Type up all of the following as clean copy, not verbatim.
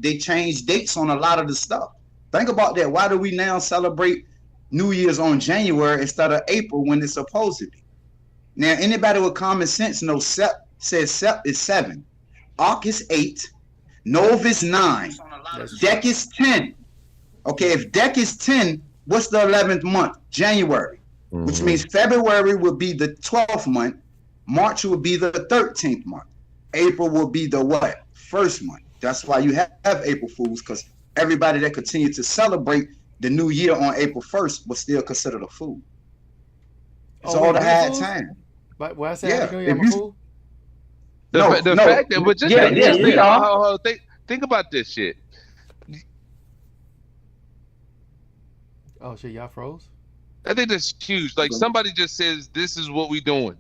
they changed dates on a lot of the stuff. Think about that. Why do we now celebrate New Year's on January instead of April when it's supposed to be? Now, anybody with common sense knows Sep says Sep is 7, Arc is 8, Nov is 9, Dec is 10. Okay, if Dec is 10, what's the 11th month? January, which means February will be the 12th month, March will be the 13th month, April will be the what? First month. That's why you have April Fools, because everybody that continued to celebrate the new year on April 1st was still considered a fool. It's all the hard time. But why say I'm a fool? The fact that, but just think about this shit. Oh shit, y'all froze? I think that's huge. Like somebody just says, this is what we doing.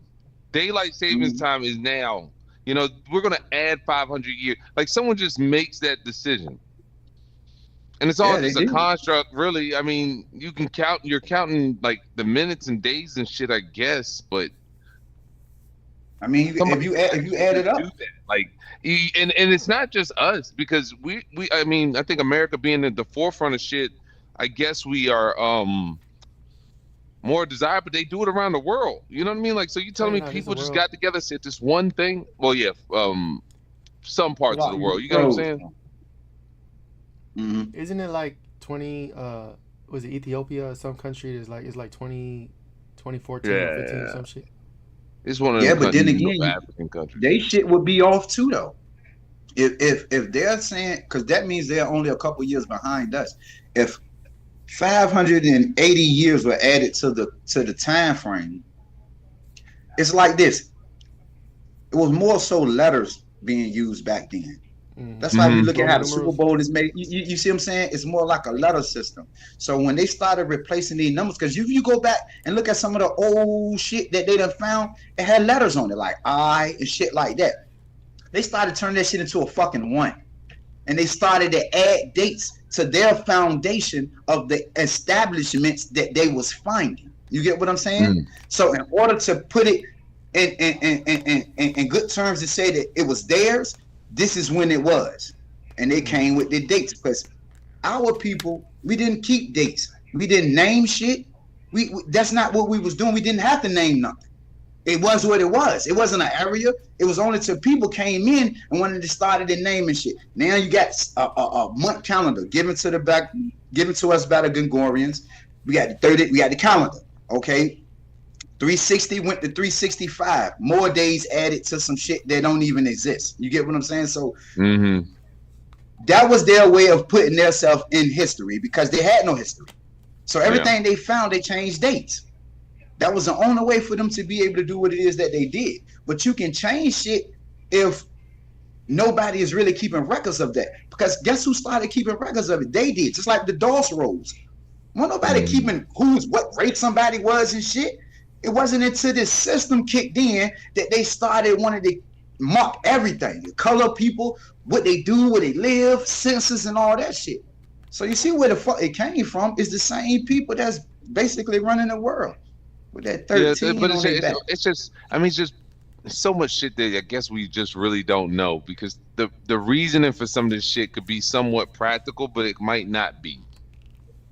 Daylight savings time is now. You know, we're gonna add 500 years. Like someone just makes that decision, and it's all just a construct. Really, I mean, you can count. You're counting like the minutes and days and shit, I guess. But I mean, if you add it up, like, and it's not just us, because we I mean, I think America being at the forefront of shit, I guess we are more desired, but they do it around the world. You know what I mean? Like, so you telling me people just got together, said this one thing? Well, yeah, some parts of the world. You get what I'm saying? Mm-hmm. Isn't it like 20? Was it Ethiopia or some country? It's like 2014 or 15 or some shit. It's one of the but then again, African countries. They shit would be off too, though. If they're saying, because that means they're only a couple years behind us. If 580 years were added to the time frame, it's like this. It was more so letters being used back then. That's why we look at how the Super Bowl is made. You see what I'm saying? It's more like a letter system. So when they started replacing these numbers, because you go back and look at some of the old shit that they done found, it had letters on it, like I and shit like that. They started turning that shit into a fucking 1. And they started to add dates to their foundation of the establishments that they was finding. You get what I'm saying? So in order to put it in good terms to say that it was theirs, this is when it was. And they came with the dates, because our people, we didn't keep dates. We didn't name shit. We that's not what we was doing. We didn't have to name nothing. It was what it was. It wasn't an area. It was only till people came in and wanted to start the naming shit. Now you got a month calendar given to us by the Gregorians. We got the calendar. Okay, 360 went to 365. More days added to some shit that don't even exist. You get what I'm saying? So that was their way of putting themselves in history, because they had no history. So everything they found, they changed dates. That was the only way for them to be able to do what it is that they did. But you can change shit if nobody is really keeping records of that. Because guess who started keeping records of it? They did. Just like the DOS rolls. Well, nobody keeping what race somebody was and shit. It wasn't until this system kicked in that they started wanting to mark everything. The color people, what they do, where they live, census and all that shit. So you see where the fuck it came from is the same people that's basically running the world. With that 13 but it's just I mean, it's just so much shit that I guess we just really don't know, because the reasoning for some of this shit could be somewhat practical, but it might not be.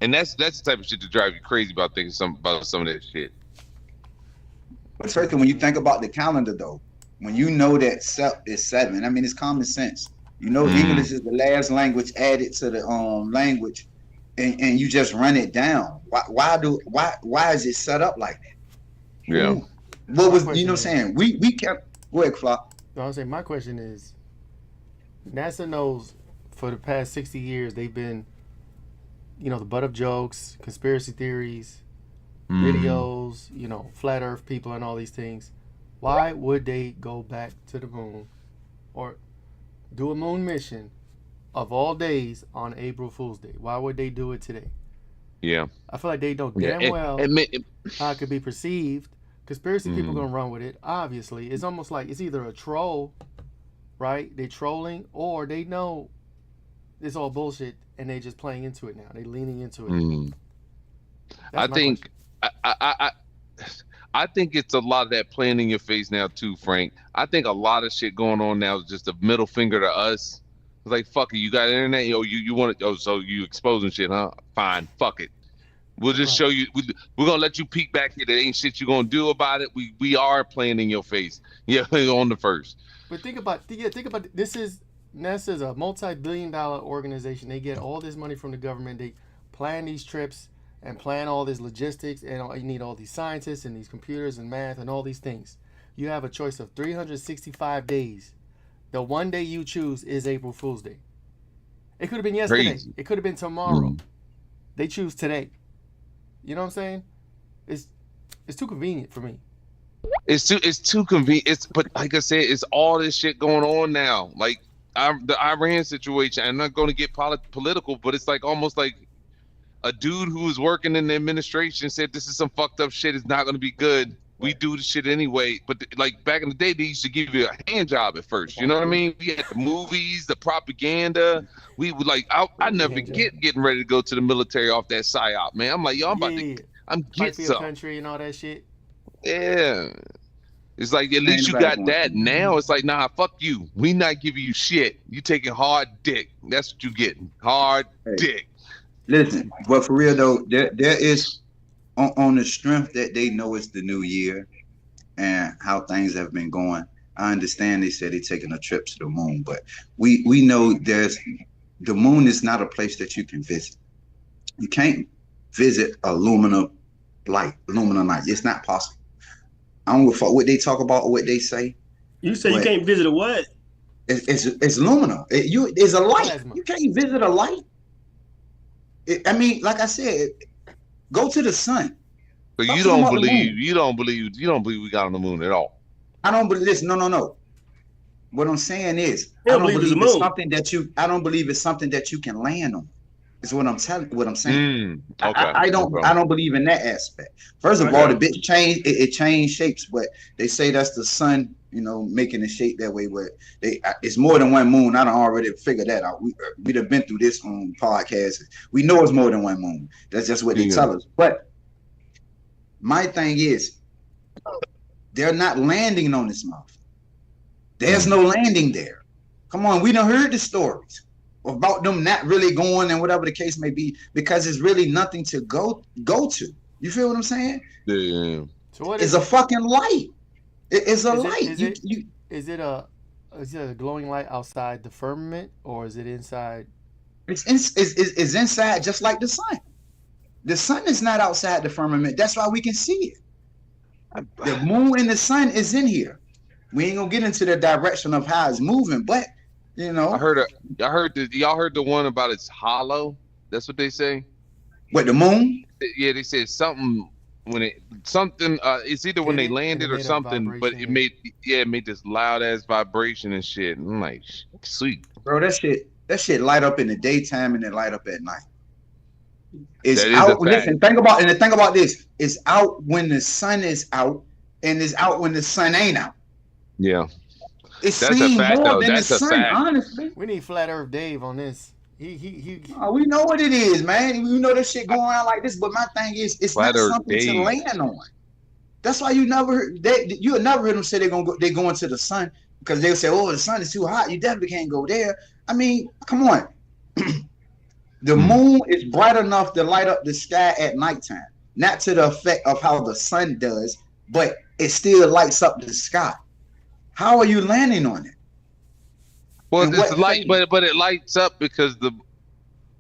And that's the type of shit to drive you crazy about thinking about some of that shit. But first, when you think about the calendar, though, when you know that Sep is 7, I mean, it's common sense. You know, English is the last language added to the language, and you just run it down. Why is it set up like that? Yeah. What was, you know what I'm saying? We kept, go ahead, Flop. No, I'm saying my question is, NASA knows for the past 60 years they've been, the butt of jokes, conspiracy theories, videos, flat earth people and all these things. Why would they go back to the moon or do a moon mission of all days on April Fool's Day? Why would they do it today? Yeah. I feel like they know damn well how it could be perceived. Conspiracy people gonna run with it. Obviously, it's almost like it's either a troll, right? They trolling, or they know it's all bullshit and they just playing into it now. They leaning into it. I think I think it's a lot of that playing in your face now too, Frank. I think a lot of shit going on now is just a middle finger to us It's like, fuck it, you got internet? Yo, you want it? Oh, so you exposing shit, huh? Fine, fuck it. We'll just show you. We're gonna let you peek back here. There ain't shit you gonna do about it. We are playing in your face. Yeah, on the first. But think about this is NASA is a multi-billion-dollar organization. They get all this money from the government. They plan these trips and plan all this logistics, and you need all these scientists and these computers and math and all these things. You have a choice of 365 days. The one day you choose is April Fool's Day. It could have been yesterday. Crazy. It could have been tomorrow. Mm. They choose today. You know what I'm saying? It's too convenient for me. It's too convenient. But like I said, it's all this shit going on now. Like the Iran situation. I'm not going to get political, but it's like almost like a dude who was working in the administration said this is some fucked up shit. It's not going to be good. We do the shit anyway. But like back in the day, they used to give you a hand job at first. You know what I mean? We had the movies, the propaganda. We would like, I never forget getting ready to go to the military off that PSYOP, man. I'm like, yo, I'm Fight for getting your some. country and all that shit. Yeah. It's like, at least you got that. Now it's like, nah, fuck you. We not giving you shit. You taking hard dick. That's what you getting. Hard dick. Listen, but for real though, there is on the strength that they know it's the new year and how things have been going. I understand they said they're taking a trip to the moon, but we know the moon is not a place that you can visit. You can't visit a lunar night. It's not possible. I don't know what they talk about or what they say. You say you can't visit a what? It's luminous. It's a light. Plasma. You can't visit a light. I mean, like I said, go to the sun. But you don't believe we got on the moon at all. I don't believe this. No. What I'm saying is, I don't believe it's something that you. I don't believe it's something that you can land on. Is what I'm saying. Okay. I don't believe in that aspect. First of all, the bitch changed. It changed shapes, but they say that's the sun. You know, making the shape that way. Where it's more than one moon. I don't already figure that out. We'd have been through this on podcasts. We know it's more than one moon. That's just what they tell us. But my thing is, they're not landing on this mouth. There's no landing there. Come on, we done heard the stories about them not really going and whatever the case may be, because it's really nothing to go to. You feel what I'm saying? Yeah. So what is a fucking light? It's a light. Is it a glowing light outside the firmament, or is it inside? It's inside, just like the sun. The sun is not outside the firmament. That's why we can see it. The moon and the sun is in here. We ain't gonna get into the direction of how it's moving, but you know. I heard y'all heard the one about it's hollow. That's what they say. What, the moon? Yeah, they said something when it's either when they landed or something, but it made this loud ass vibration and shit. And I'm like, sweet. Bro, that shit light up in the daytime and it light up at night. It's that out. Listen, think about this. It's out when the sun is out, and it's out when the sun ain't out. Yeah. It's that's seen a fact, more though. than That's the a sun, fact. honestly. We need Flat Earth Dave on this. He we know what it is, man. We know this shit going around like this, but my thing is, it's Flat not Earth something Dave. to land on. That's why you'll never hear them say they're going to the sun, because they'll say, "Oh, the sun is too hot. You definitely can't go there." I mean, come on. The moon is bright enough to light up the sky at nighttime, not to the effect of how the sun does, but it still lights up the sky. How are you landing on it? Well, it's light, but it lights up because the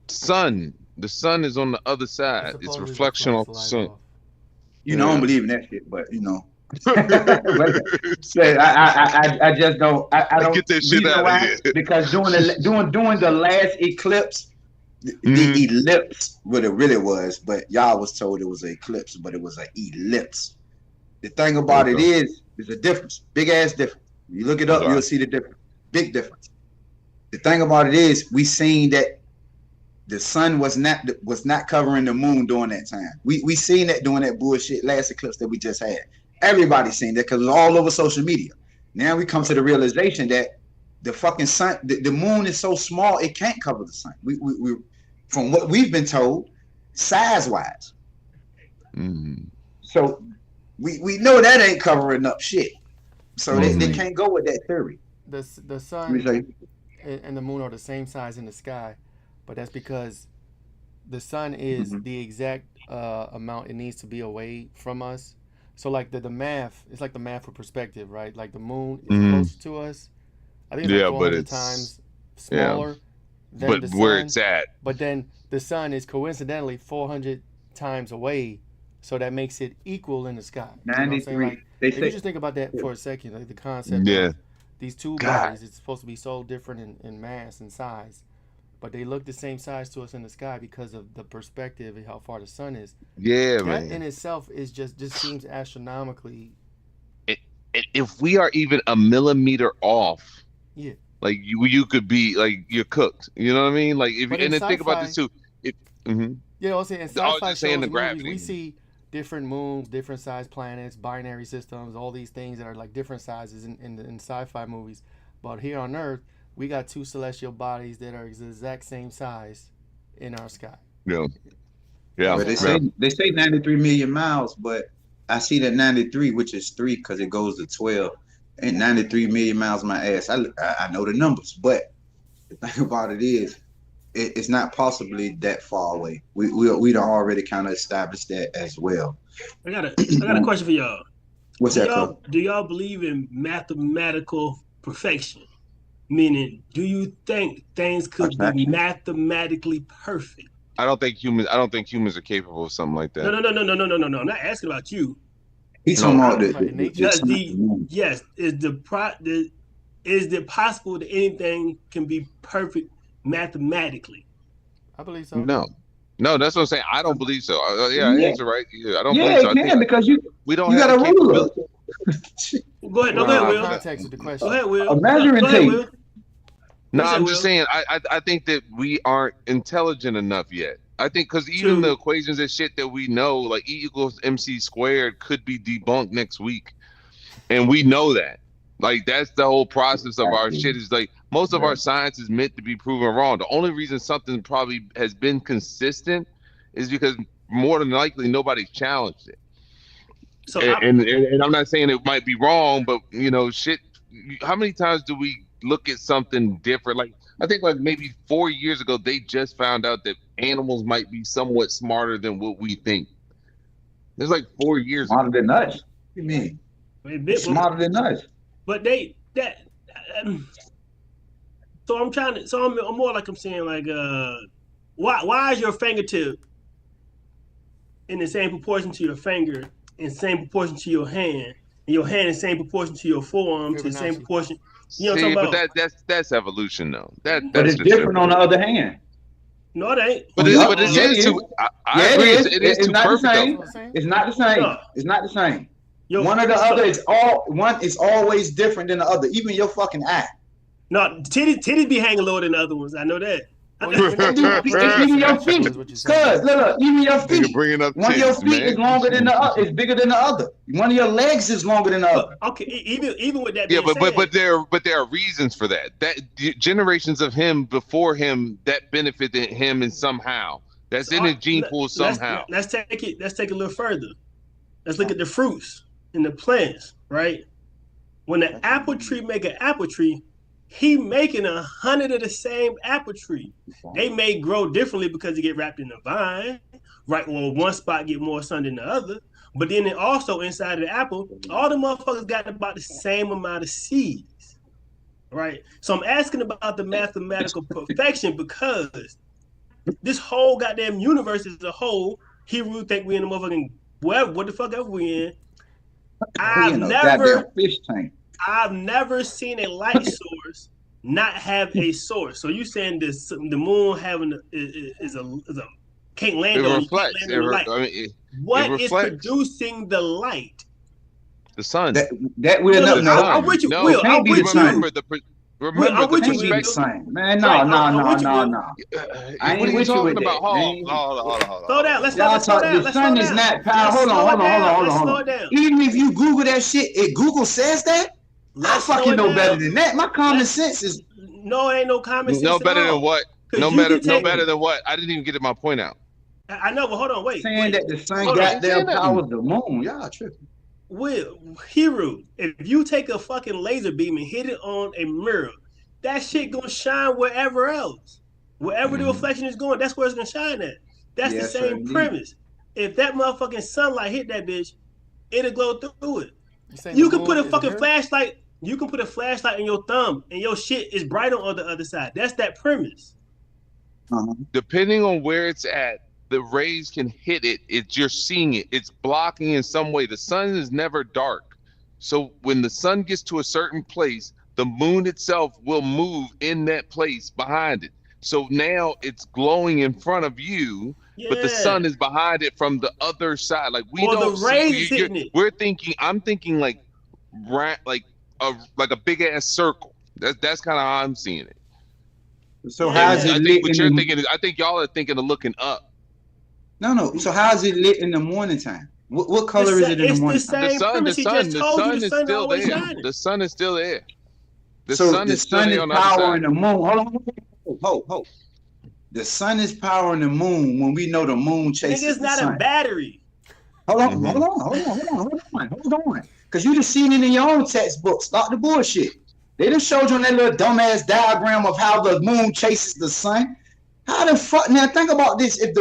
sun is on the other side. It's reflection off the sun. You know, I don't believe in that shit, but you know. I just don't. I don't get that shit out of here. Because during the last eclipse, the ellipse, what it really was, but y'all was told it was an eclipse, but it was an ellipse. The thing about it is, there's a difference, big ass difference. You look it up, you'll see the difference, big difference. The thing about it is, we seen that the sun was not covering the moon during that time. We seen that during that bullshit last eclipse that we just had. Everybody seen that because it was all over social media. Now we come to the realization that the fucking sun, the moon is so small it can't cover the sun. We from what we've been told, size wise. So we know that ain't covering up shit. So they can't go with that theory. The sun. and the moon are the same size in the sky, but that's because the sun is the exact amount it needs to be away from us. So like the math, it's like the math for perspective, right? Like the moon is closer to us. I think it's like 400 times smaller than the sun. Where it's at. But then the sun is coincidentally 400 times away, so that makes it equal in the sky. 93. Like, if you just think about that for a second, like the concept of these two bodies, it's supposed to be so different in mass and size, but they look the same size to us in the sky because of the perspective and how far the sun is. Yeah, that man. in itself is just seems astronomically. If we are even a millimeter off, yeah, like you could be like you're cooked. You know what I mean? Like if and then think about this too. Yeah, I was saying in I was sci-fi just saying shows the and gravity. movies, we see different moons, different sized planets, binary systems, all these things that are like different sizes in sci-fi movies. But here on Earth, we got two celestial bodies that are the exact same size in our sky. Yeah. But they say 93 million miles, but I see that 93, which is 3 because it goes to 12, and 93 million miles my ass. I know the numbers, but the thing about it is, it's not possibly that far away. We done already kind of established that as well. I got a question for y'all. What's that? Do y'all believe in mathematical perfection? Meaning, do you think things could be mathematically perfect? I don't think humans are capable of something like that. No. I'm not asking about you. He's talking about yes. Is it possible that anything can be perfect mathematically? I believe so. No, that's what I'm saying. I don't believe so. Answer right. Yeah, I don't believe so. Yeah, because we don't have a ruler. Go ahead. No, go ahead, Will. Context of the question. Go ahead, Will. A measuring tape. No, I'm just saying. I think that we aren't intelligent enough yet. I think because even the equations and shit that we know, like E equals MC squared, could be debunked next week, and we know that. Like that's the whole process of our shit. Is like most of our science is meant to be proven wrong. The only reason something probably has been consistent is because more than likely nobody's challenged it. So and I'm not saying it might be wrong, but shit. How many times do we look at something different? Like I think like maybe 4 years ago they just found out that animals might be somewhat smarter than what we think. There's like 4 years. Smarter than us. What do you mean? Smarter than us. But I'm more like I'm saying like why is your fingertip in the same proportion to your finger, in the same proportion to your hand, and your hand in the same proportion to your forearm, to the same proportion? You know what I'm talking about? But that's evolution though. But it's different on the other hand. No, it ain't. But it is too. I agree. It is too perfect though. It's not the same. No. It's not the same. One or the other is one is always different than the other. Even your fucking eye. No, titties be hanging lower than the other ones. I know that. Even your feet. Cause look, even your feet. One of your feet is longer than the other. It's bigger than the other. One of your legs is longer than the other. Okay, even with that being said, but there are reasons for that. That generations of him before him that benefited him in somehow. That's in his gene pool somehow. Let's take it a little further. Let's look at the fruits and the plants, right? When the apple tree make an apple tree, he making 100 of the same apple tree. They may grow differently because they get wrapped in the vine, right? Well, one spot get more sun than the other. But then it also inside of the apple, all the motherfuckers got about the same amount of seeds, right? So I'm asking about the mathematical perfection because this whole goddamn universe as a whole, he really think we in the motherfucking what the fuck ever we in. I've never seen a light source not have a source. So you saying this the moon having is a can't land on light. What is producing the light? The sun. That we're not. No, I'm with you. Will, I'm with you. Remember the perspective. Man, no. I ain't with you with that. Hold on. Slow down. Let's slow down. The sun is not power. Hold on. Even if you Google that shit, Google says that. I fucking know better than that. My common sense is. No, it ain't no common sense. No better than what? No better than what? I didn't even get my point out. I know, but hold on, wait. Saying that the sun goddamn powers the moon. Y'all tripping. Will, Hero, if you take a fucking laser beam and hit it on a mirror, that shit gonna shine wherever else. Wherever the Mhm. reflection is going, that's where it's gonna shine at. That's the Yes, same sir, indeed. premise. If that motherfucking sunlight hit that bitch, it'll glow through it. saying You the can put moon a is fucking mirror? flashlight. You can put a flashlight in your thumb, and your shit is bright on the other side. That's that premise. Uh-huh. Depending on where it's at, the rays can hit it. You're seeing it. It's blocking in some way. The sun is never dark. So when the sun gets to a certain place, the moon itself will move in that place behind it. So now it's glowing in front of you, but the sun is behind it from the other side. Like we Or the don't see. rays is hitting it. We're thinking. I'm thinking like a big ass circle. That's kind of how I'm seeing it. So Yeah. how's I it think lit what in you're the, thinking is, I think y'all are thinking of looking up. No. So how's it lit in the morning time? What color is it in the It's morning the time? same premise. He just told you the is sun still always there. shining. The sun is still there. The So sun the is still sun there is on the other powering side. the moon. Hold on. The sun is powering the moon when we know the moon chases Nigga's the not sun. a battery. Hold on. Mhm. Hold on. Because you just seen it in your own textbook. Stop the bullshit. They just showed you on that little dumbass diagram of how the moon chases the sun. How the fuck? Now think about this. If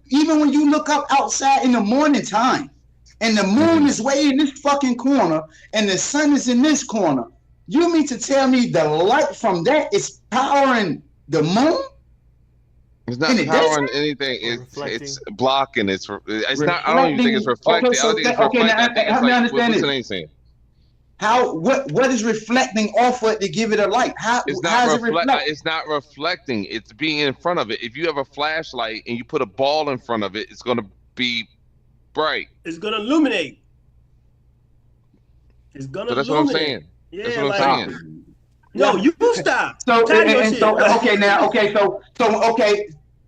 even when you look up outside in the morning time, and the moon is way in this fucking corner, and the sun is in this corner, you mean to tell me the light from that is powering the moon? It's not In the powering daytime? anything. Or It's reflecting? blocking. It's not. I don't even think it's Reflecting. reflecting. Okay, so I think it's okay, reflecting. now I think it's help me like understand what's the this. name saying? What is reflecting off of it to give it a light? How It's how not is it reflect? It's not reflecting. It's being in front of it. If you have a flashlight and you put a ball in front of it, it's going to be bright. It's gonna illuminate. It's gonna So that's what I'm illuminate. saying. Yeah, That's what I'm like saying. no, you stop. So Tighten your and shit. so okay now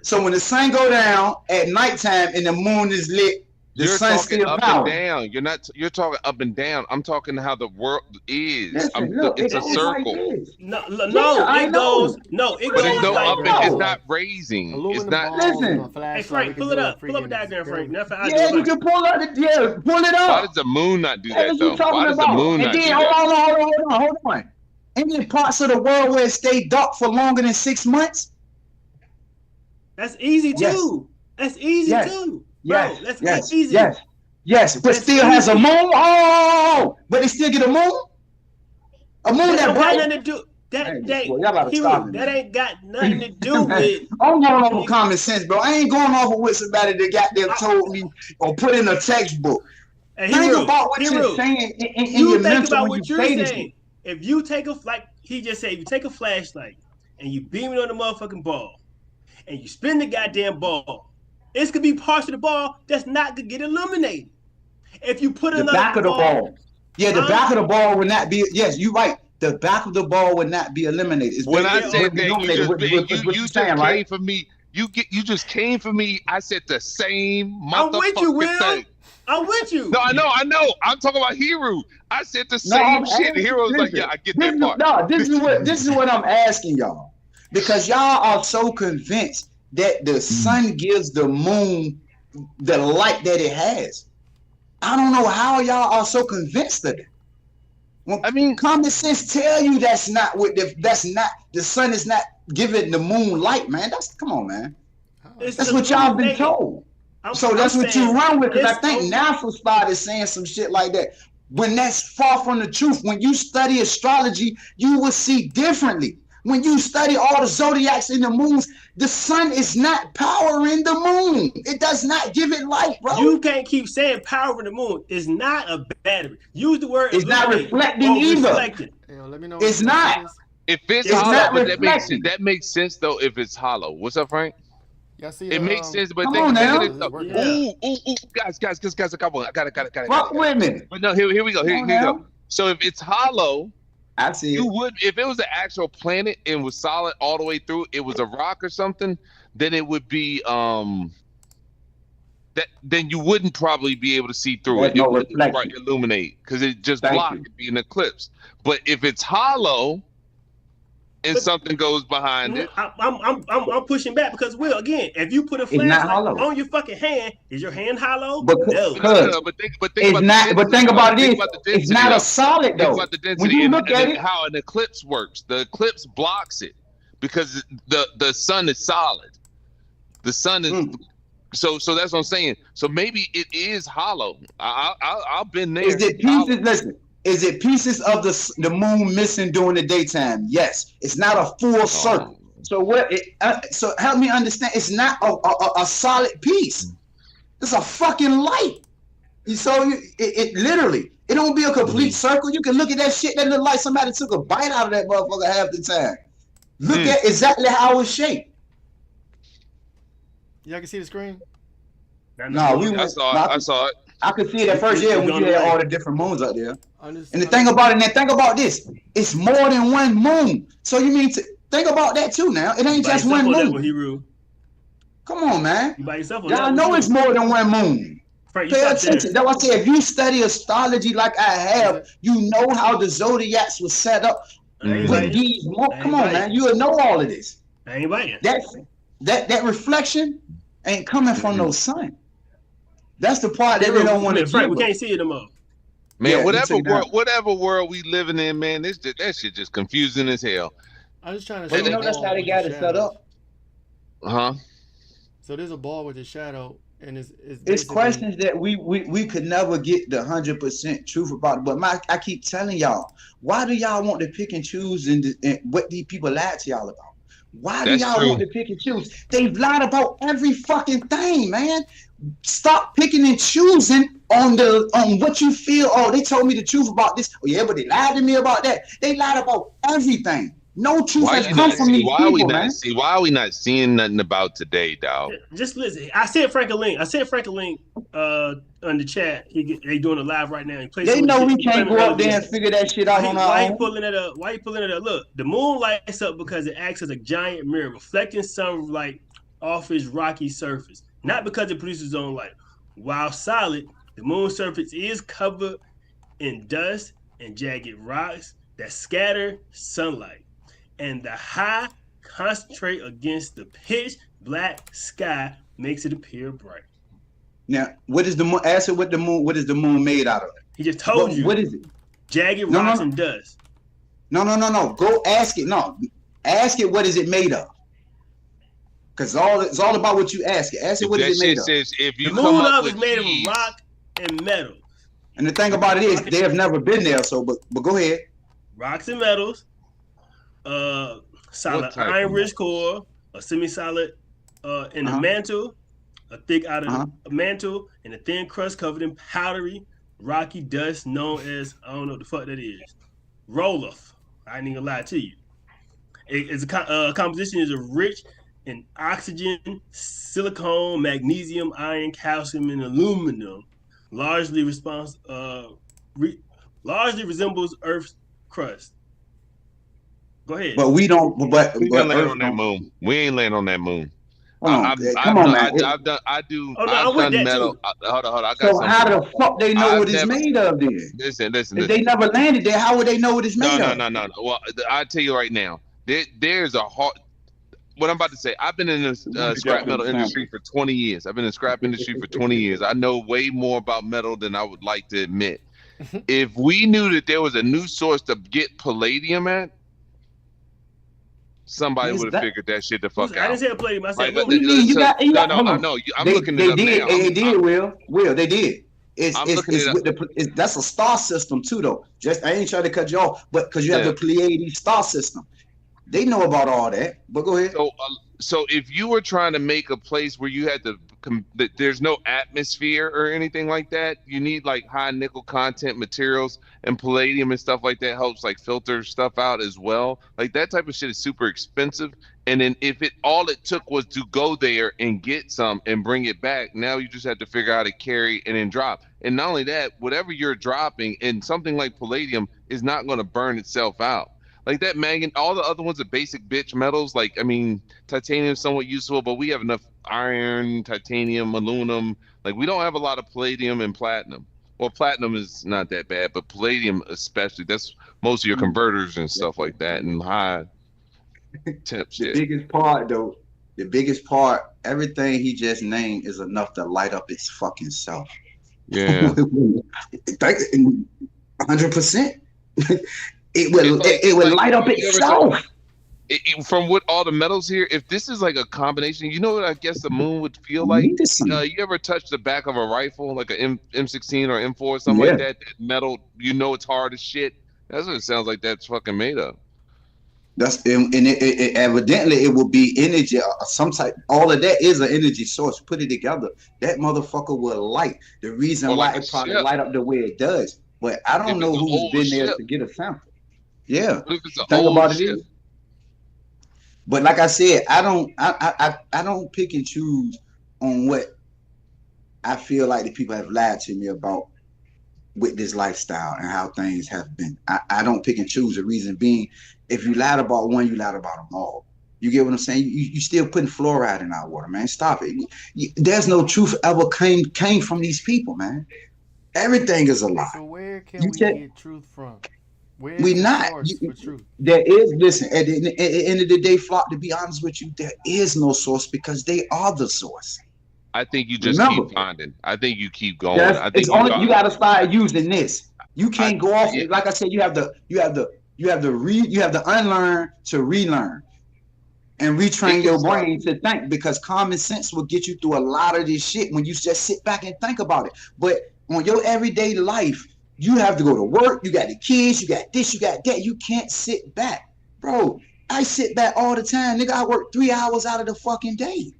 so when the sun go down at nighttime and the moon is lit, the You're sun's talking still up power. and down. You're not. You're talking up and down. I'm talking how the world is. Listen, look, It's a goes like circle. this. No, I it know. goes. No, it But goes it's no like up diagram. and this. it's No. not raising. It's Aluminum not. balls Listen. and a Hey flashlight. Frank, we pull can it do up. Pull up a freaking diagram, Frank. experiment. Matter of fact, I'll Yeah, do you it. can pull up pull it Why up. does the moon not do What that are though? you talking Why does the about? moon And not do then that? hold on. Ain't there parts of the world where it stay dark for longer than 6 months? That's easy Yes. too. That's easy Yes. too, Yes, bro. That's yes, easy. yes, but That's still has a easy. moon. Oh, but they still get a moon. A moon That that don't got bright. nothing to do. Well, y'all gotta stop it, That man. ain't got nothing to do with. I'm going off of common sense, bro. I ain't going off of what somebody that got there told me or put in a textbook. Hey, Think Hero, about what Hero, you're saying in you your think mental about when what you you're say this saying. shit. If you take he just said, if you take a flashlight and you beam it on the motherfucking ball and you spin the goddamn ball, it's gonna be parts of the ball that's not gonna get illuminated. If you put The another back of the ball. Yeah, the Huh? back of the ball would not be. Yes, you're right. The back of the ball would not be eliminated. It's When I basically said that, illuminated. you What just saying, came right? for me. You just came for me. I said the same I'm with you, motherfucking Will. thing. I'm with you. No, I know. I'm talking about Hero. I said the No, same I'm shit. asking- Hero's like, listen, yeah, I get that part. This is what I'm asking y'all. Because y'all are so convinced that the sun gives the moon the light that it has. I don't know how y'all are so convinced of it. When I mean, common sense tell you that's not the sun is not giving the moon light, man. Come on, man. It's That's what y'all been illuminating. told. So that's what you run with, because I think NASA started saying some shit like that. When that's far from the truth. When you study astrology, you will see differently. When you study all the zodiacs and the moons, the sun is not powering the moon. It does not give it light, bro. You can't keep saying power in the moon. It's not a battery. Use the word. It's not illuminate reflecting or either. reflecting. Hey, let me know. It's not. if it's It's hollow, not but reflecting. that makes sense though. If it's hollow, what's up, Frank? Y'all see It makes sense, but come think on now. of it though. Yeah. Ooh, guys, a couple. I got it. Fuck with me. But no, here we go. Here Come on we now. go. So if it's hollow, I see you it. would, if it was an actual planet and was solid all the way through, it was a rock or something, then it would be then you wouldn't probably be able to see through There's it. no It wouldn't reflection. illuminate because it just Thank blocked you. it, be an eclipse. But if it's hollow, and something goes behind it. I'm pushing back because again, if you put a flashlight on your fucking hand, is your hand hollow? No. But think about not. But think about it. It's not a solid though. Think about the density. When you look at it, how an eclipse works, the eclipse blocks it because the sun is solid. The sun is. So that's what I'm saying. So maybe it is hollow. I'll been there. Is it pieces? Listen. Is it pieces of the moon missing during the daytime? Yes. It's not a full circle. So what? So help me understand. It's not a solid piece. It's a fucking light. So it literally, it don't be a complete circle. You can look at that shit that look like somebody took a bite out of that motherfucker half the time. Look at exactly how it's shaped. Y'all can see the screen? No, I saw it. I could see it at first, when you had all the different moons out there. And the thing about it, think about this. It's more than one moon. So you mean to think about that too now. It ain't just one moon. Come on, man. Y'all know it's more than one moon. Pay attention. That's why I say if you study astrology like I have, you know how the zodiacs was set up with these. Come on, man. You will know all of this. I ain't biting. That reflection ain't coming from no sun. That's the part that they don't want to do. We can't see it no more. Man, whatever world we living in, man, that shit just confusing as hell. I'm just trying to say. Well, that's how they got it set up. So there's a ball with a shadow, and it's questions that we could never get the 100% truth about. But I keep telling y'all, why do y'all want to pick and choose and what these people lied to y'all about? Why do y'all want to pick and choose? They've lied about every fucking thing, man. Stop picking and choosing on what you feel. Oh, they told me the truth about this. Oh yeah, but they lied to me about that. They lied about everything. No truth has come from these people, man. Why are we not seeing nothing about today, dog? Just listen. I sent Frank a link. On the chat. They doing it live right now. They know we can't go up there and figure that shit out on our own. Why you pulling it up? Look, the moon lights up because it acts as a giant mirror, reflecting sunlight off its rocky surface. Not because it produces its own light. While solid, the moon's surface is covered in dust and jagged rocks that scatter sunlight. And the high concentrate against the pitch black sky makes it appear bright. Now, what is the moon? Ask it what is the moon made out of? He just told you. What is it? Jagged rocks and dust. No. Go ask it. No. Ask it what is it made of? Because it's all about what you ask it. Ask it what is it made of. The moon is made of rock and metal. And the thing about it is they have never been there, so but go ahead. Rocks and metals, solid iron-rich core, a semi-solid in the mantle, a thick outer mantle, and a thin crust covered in powdery, rocky dust known as, I don't know what the fuck that is, Roloff. I ain't even gonna lie to you. It's a composition is a rich in oxygen, silicone, magnesium, iron, calcium, and aluminum, largely resembles Earth's crust. Go ahead. But we don't. But we ain't laying on that moon. We ain't laying on that moon. Come on, man. I've done metal. Hold on. I got so how the fuck they know what it's made of then? Listen. If they never landed there, how would they know what it's made of? No. Well, I'll tell you right now. There's a hard. What I'm about to say, I've been in the scrap metal industry for 20 years. I've been in the scrap industry for 20 years. I know way more about metal than I would like to admit. If we knew that there was a new source to get palladium at, somebody would have figured that shit the fuck out. I didn't say palladium. I said, what do you mean? No. I'm looking it up now. They did, Will. They did. That's a star system too, though. I ain't trying to cut you off, but because you have the Pleiades star system. They know about all that, but go ahead. So if you were trying to make a place where you had there's no atmosphere or anything like that, you need like high nickel content materials, and palladium and stuff like that helps like filter stuff out as well. Like that type of shit is super expensive. And then if all it took was to go there and get some and bring it back, now you just have to figure out how to carry and then drop. And not only that, whatever you're dropping in something like palladium is not going to burn itself out. Like that mangan, all the other ones are basic bitch metals. Like, I mean, titanium is somewhat useful, but we have enough iron, titanium, aluminum. Like, we don't have a lot of palladium and platinum. Well, platinum is not that bad, but palladium especially. That's most of your converters and stuff like that, and high Temp The shit. biggest part, though, everything he just named is enough to light up its fucking self. Yeah. 100%. It It's will like it will light up you ever itself. from what all the metals here, if this is like a combination, you know what I guess the moon would feel like? Need this thing. You ever touch the back of a rifle, like a M16 or M4 or something Yeah. like that? That metal, you know it's hard as shit. That's what it sounds like that's fucking made of. That's and it evidently it will be energy or some type. All of that is an energy source. Put it together, that motherfucker will light. The reason Or why like a it probably ship. light up the way it does, but I If don't it's know an who's old been there ship. to get a sample. Yeah, What if it's an the thing old about it ship? is, but like I said, I don't pick and choose on what I feel like the people have lied to me about with this lifestyle and how things have been. I don't pick and choose. The reason being, if you lied about one, you lied about them all. You get what I'm saying? You still putting fluoride in our water, man. Stop it. There's no truth ever came from these people, man. Everything is a lie. So where can You we can't. get truth from? Where's We the not. source for truth? There is. Listen. At the end of the day, Flock. To be honest with you, there is no source because they are the source. I think you just Remember, keep finding. I think you keep going. that's I think it's you only got. you got to start using this. You I can't go off. yeah. Like I said, you have to unlearn to relearn and It retrain can your start. brain to think because common sense will get you through a lot of this shit when you just sit back and think about it. But on your everyday life, you have to go to work, you got the kids, you got this, you got that. You can't sit back. Bro, I sit back all the time. Nigga, I work 3 hours out of the fucking day.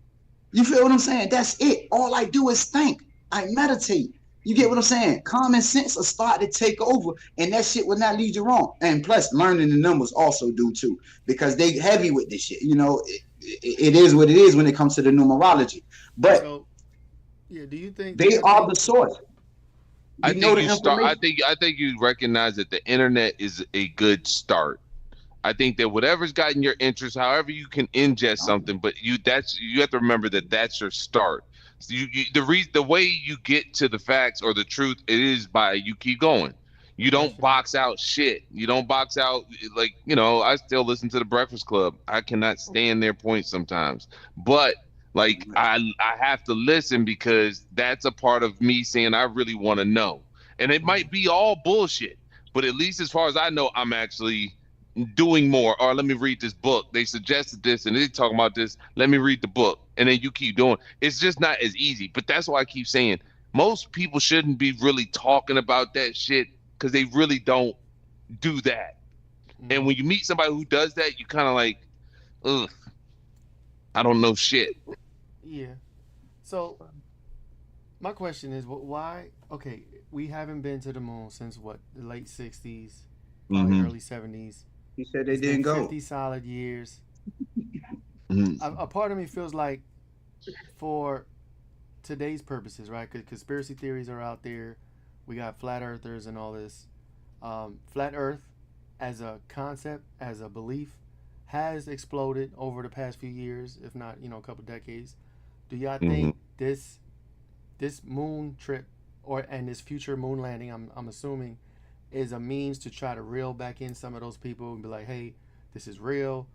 You feel what I'm saying? That's it. All I do is think. I meditate. You get what I'm saying? Common sense will start to take over, and that shit will not lead you wrong. And plus, learning the numbers also do too, because they heavy with this shit. You know, it is what it is when it comes to the numerology. But So yeah, do you think they are the source. I You know think the you start. information. I think you recognize that the internet is a good start. I think that whatever's gotten your interest, however you can ingest something, but you have to remember that that's your start. So the way you get to the facts or the truth, it is by you keep going. You don't box out shit. You don't box out like I still listen to the Breakfast Club. I cannot stand their points sometimes, but like I have to listen because that's a part of me saying I really want to know, and it might be all bullshit, but at least as far as I know, I'm actually doing more. Or let me read this book. They suggested this and they talking about this. Let me read the book. And then you keep doing. It's just not as easy. But that's why I keep saying most people shouldn't be really talking about that shit because they really don't do that. And when you meet somebody who does that, you kind of like, ugh, I don't know shit. Yeah. So my question is, why? Okay, we haven't been to the moon since what, the late '60s, probably early '70s. He said they It's been didn't go. 50 solid years. Mhm. A part of me feels like, for today's purposes, right? Because conspiracy theories are out there. We got flat earthers and all this. Flat Earth, as a concept, as a belief, has exploded over the past few years, if not a couple decades. Do y'all think this moon trip and this future moon landing, I'm assuming, is a means to try to reel back in some of those people and be like, hey, this is real.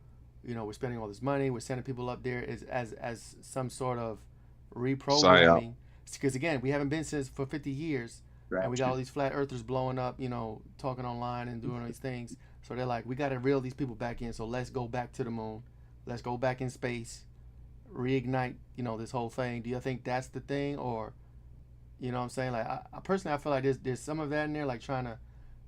We're spending all this money. We're sending people up there as some sort of reprogramming. Because again, we haven't been since for 50 years, and we got all these flat earthers blowing up, talking online and doing all these things. So they're like, we got to reel these people back in. So let's go back to the moon. Let's go back in space, reignite, this whole thing. Do you think that's the thing, or, what I'm saying? Like, I personally, I feel like there's some of that in there, like trying to,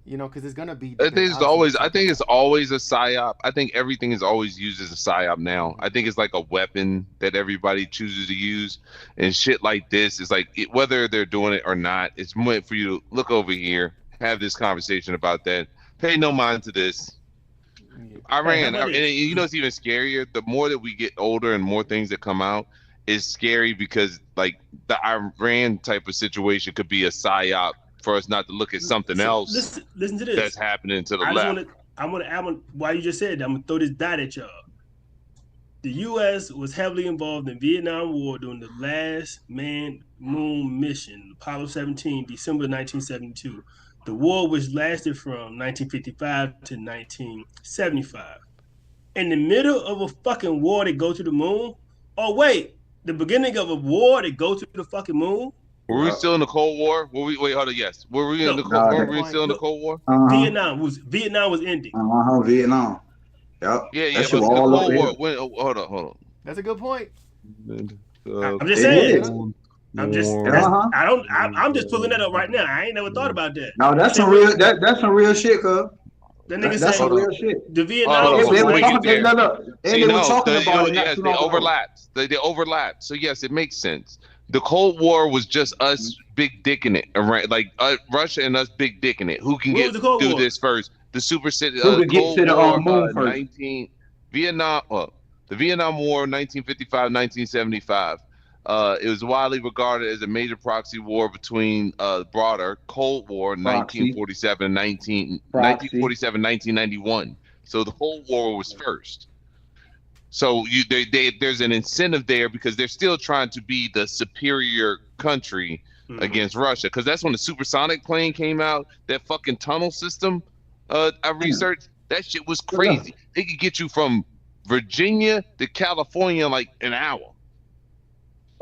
because it's gonna be. I think it's always a psyop. I think everything is always used as a psyop now. I think it's like a weapon that everybody chooses to use, and shit like this is like whether they're doing it or not. It's meant for you to look over here, have this conversation about that. Pay no mind to this. Iran, and it's even scarier. The more that we get older and more things that come out, is scary because like the Iran type of situation could be a psyop for us not to look at something else. Listen to this. That's happening to the left. I want to why you just said that. I'm gonna throw this dot at y'all. The U.S. was heavily involved in the Vietnam War during the last manned moon mission, Apollo 17, December 1972. The war, which lasted from 1955 to 1975. in the middle of a fucking war to go to the moon? Oh wait, the beginning of a war to go to the fucking moon? Were we still in the Cold War? Wait, hold on. Yes. Were we in the Cold War? Were we still in the Cold War? Vietnam was ending. Vietnam. Yep. Yeah. That But shit the was all up Cold there. War. Hold on. That's a good point. I'm just It saying. is. I'm just. I'm just pulling that up right now. I ain't never thought about that. No, that's some real. That's some real shit, cuz. That nigga That's some said real shit. the Vietnam. They were before we get talking. there. They were talking about it. Yes, they overlapped. They overlapped. So yes, it makes sense. The Cold War was just us big dicking it, right? Like Russia and us big dicking it. Who can What get was the Cold through War? this first? The Super City. Who could get Cold to the War, moon first? 19 Vietnam. The Vietnam War, 1955, 1975. It was widely regarded as a major proxy war between broader Cold War, 1947 and 1991. So the Cold War was first. So there's an incentive there because they're still trying to be the superior country against Russia. Because that's when the supersonic plane came out. That fucking tunnel system, I researched. That shit was crazy. They could get you from Virginia to California in like an hour.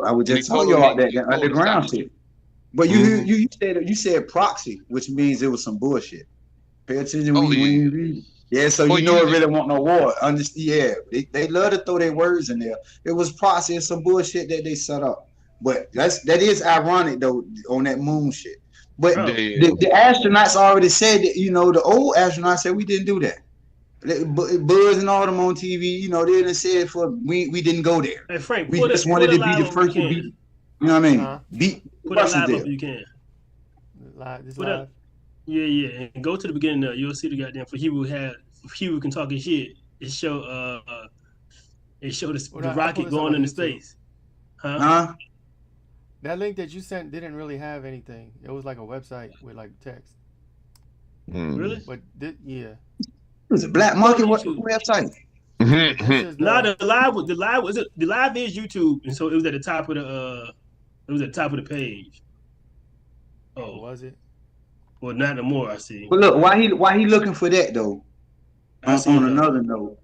I would just tell you all that underground shit. But you said proxy, which means it was some bullshit. Pay attention when you read. Yeah, so it really want no war. Yeah, they love to throw their words in there. It was proxy and some bullshit that they set up. But that is ironic though on that moon shit. But the astronauts already said that, the old astronauts said we didn't do that. Buzz and all them on TV, they didn't say we didn't go there. Hey Frank, we just wanted to be the first to beat. You know what I mean? Beat put it live up, you can. Live. Yeah, and go to the beginning. You'll see the goddamn for Hebrew can talk his shit. It show the rocket going into space. Huh? That link that you sent didn't really have anything. It was like a website with like text. Really? But yeah. It was a black market website. No, the live is YouTube, and so it was at the top of the page. Oh, was it? Well, not no more. I see. But look, why he looking for that though? On another note,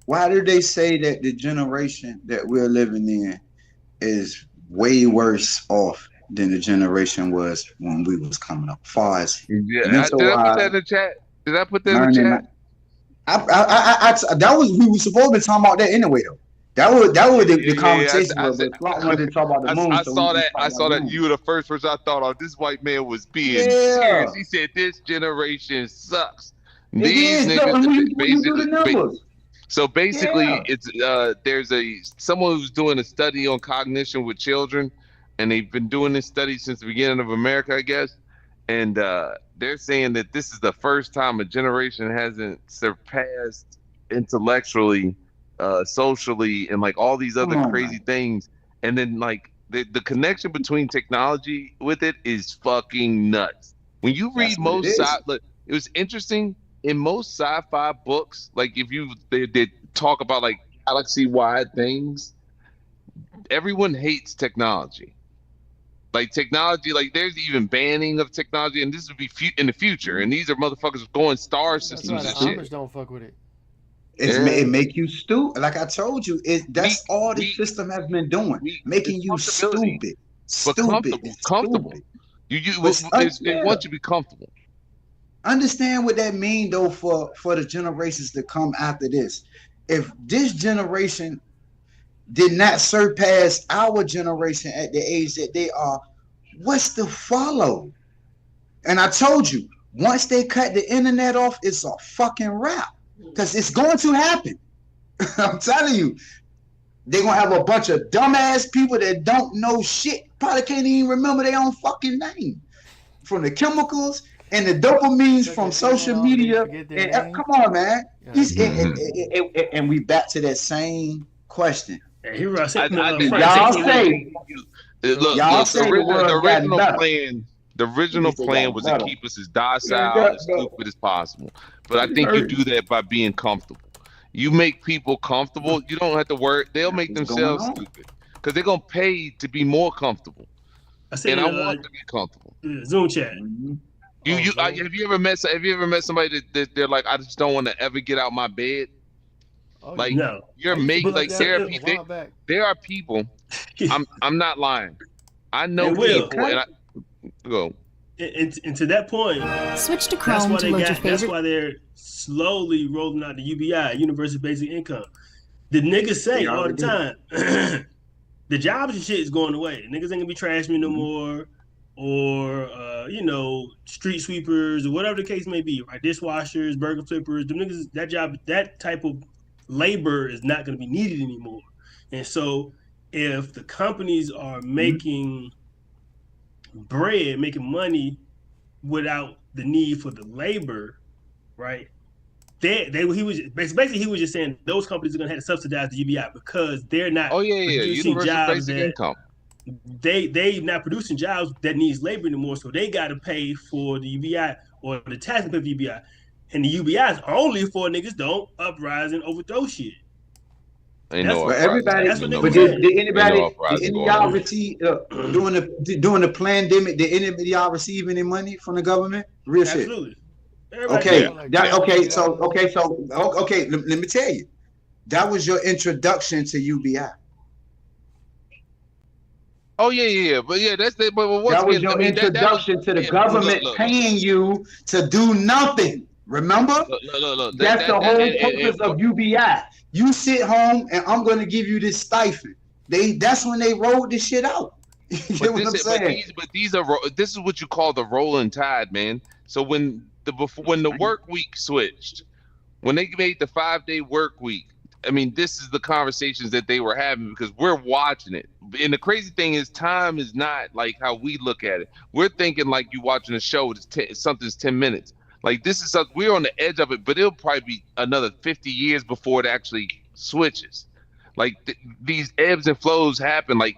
why did they say that the generation that we're living in is way worse off than the generation was when we was coming up? Far as did I put that in the chat? Did I put that in the chat? That was we were supposed to be talking about that anyway though. That was the conversation. I saw that. You were the first person I thought of. This white man was being serious. He said this generation sucks. These niggas basically. So basically, it's there's someone who's doing a study on cognition with children, and they've been doing this study since the beginning of America, I guess. And they're saying that this is the first time a generation hasn't surpassed intellectually, socially, and like all these other crazy things. And then like the connection between technology with it is fucking nuts. When you read it was interesting in most sci-fi books. Like if they talk about like galaxy-wide things, everyone hates technology. Like technology, like there's even banning of technology, and this would be in the future. And these are motherfuckers going star systems and shit. Amish don't fuck with it. It make you stupid. Like I told you, that's all the system has been doing, making you stupid, comfortable. They want you to be comfortable. Understand what that mean though for the generations to come after this. If this generation did not surpass our generation at the age that they are, what's to follow? And I told you, once they cut the internet off, it's a fucking wrap. Because it's going to happen. I'm telling you, they're going to have a bunch of dumbass people that don't know shit. Probably can't even remember their own fucking name. From the chemicals and the dopamines from social media. And, come on, man. And we back to that same question. Y'all say the original plan was to keep us as docile and stupid as possible. But I think you do that by being comfortable. You make people comfortable. You don't have to worry. They'll make themselves stupid because they're gonna pay to be more comfortable. I want to be comfortable. Zoom chat. Have you ever met somebody that they're like, I just don't want to ever get out my bed? Oh, Like No. you're I used to making put like that there a are people. while back. There are people. I'm not lying. I know They will. people, and I go. And to that point, Switch to that's Chrome why to they load your got. That's favorite. why they're slowly rolling out the UBI, Universal Basic Income. The niggas say They all the already time, the jobs and shit is going away. Niggas ain't gonna be trash me no more, or street sweepers or whatever the case may be, right? Dishwashers, burger flippers. The niggas, that type of labor is not gonna be needed anymore. And so, if the companies are making bread, making money without the need for the labor, right? He was just saying those companies are gonna have to subsidize the UBI because they're not producing Universal jobs basic that income. they not producing jobs that needs labor anymore, so they got to pay for the UBI or the tax to pay for the UBI, and the UBI is only for niggas don't uprise and overthrow shit. Ain't no But uprising. everybody, That's what but niggas did said. anybody, Ain't no did any uprising of y'all going on. receive during the pandemic? Did any of y'all receive any money from the government? Real shit. Absolutely. Everybody Okay, did. okay. Let me tell you, that was your introduction to UBI. Oh yeah. But yeah, that's the. But once That was again, your introduction to the yeah, government look. paying you to do nothing. Remember? Look. That's the whole purpose of UBI. You sit home and I'm going to give you this stipend. That's when they rolled this shit out. You get what I'm saying? This is what you call the rolling tide, man. So when the work week switched, when they made the 5-day work week, I mean, this is the conversations that they were having because we're watching it. And the crazy thing is, time is not like how we look at it. We're thinking like you watching a show. Something's 10 minutes. Like this is something we're on the edge of it, but it'll probably be another 50 years before it actually switches. Like these ebbs and flows happen. Like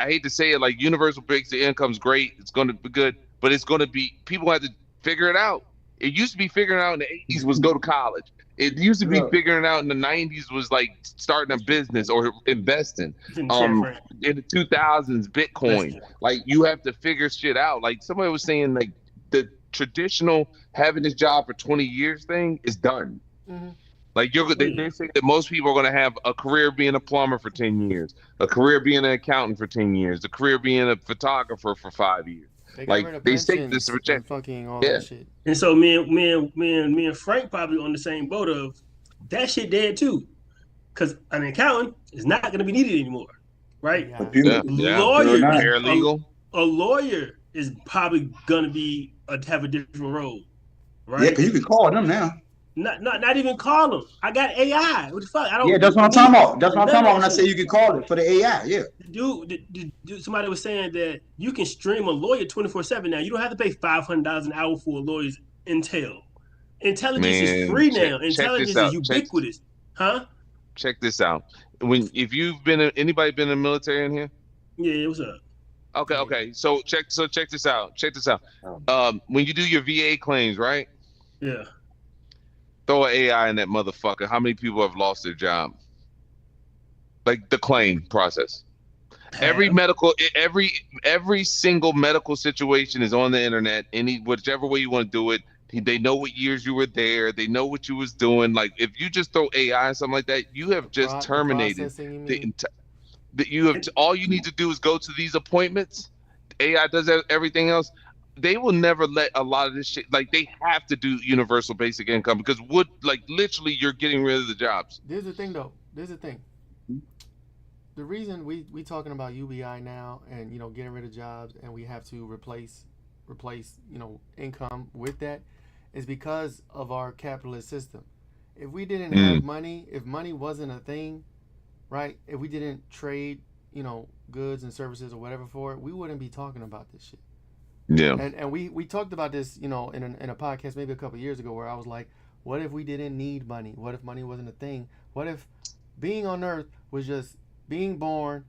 I hate to say it, like universal basic income's great. It's going to be good, but it's going to be people have to figure it out. It used to be figuring out in the 80s was go to college. It used to be figuring out in the 90s was like starting a business or investing. In the 2000s, Bitcoin. Like you have to figure shit out. Like somebody was saying, like the traditional having this job for 20 years thing is done. Mm-hmm. Like they say that most people are going to have a career being a plumber for 10 years, a career being an accountant for 10 years, a career being a photographer for 5 years. They say this reject fucking all that shit. And so me and Frank probably on the same boat of that shit dead too, because an accountant is not going to be needed anymore, right? Yeah. Lawyer, paralegal, a lawyer is probably going to have a different role, right? Yeah, because you can call them now. Not even call them. I got AI. What the fuck? That's what I'm talking about. That's what I'm talking about when I say you can call it for the AI. Yeah. Dude, somebody was saying that you can stream a lawyer 24/7 now. You don't have to pay $500 an hour for a lawyer's intel. Intelligence is free now. Intelligence is ubiquitous. Check this out. If you've been anybody been in the military in here? Yeah, what's up? Okay. So check this out. When you do your VA claims, right? Yeah. Throw an AI in that motherfucker. How many people have lost their job? Like the claim process. Every single medical situation is on the internet. Whichever way you want to do it, they know what years you were there. They know what you was doing. Like if you just throw AI and something like that, you have just terminated. All you need to do is go to these appointments. AI does everything else. They will never let a lot of this shit. Like they have to do universal basic income because literally you're getting rid of the jobs. There's the thing though. The reason we talking about UBI now and getting rid of jobs and we have to replace income with that is because of our capitalist system. If we didn't have money, if money wasn't a thing, right? If we didn't trade, goods and services or whatever for it, we wouldn't be talking about this shit. Yeah. And we talked about this, in a podcast maybe a couple of years ago where I was like, what if we didn't need money? What if money wasn't a thing? What if being on Earth was just being born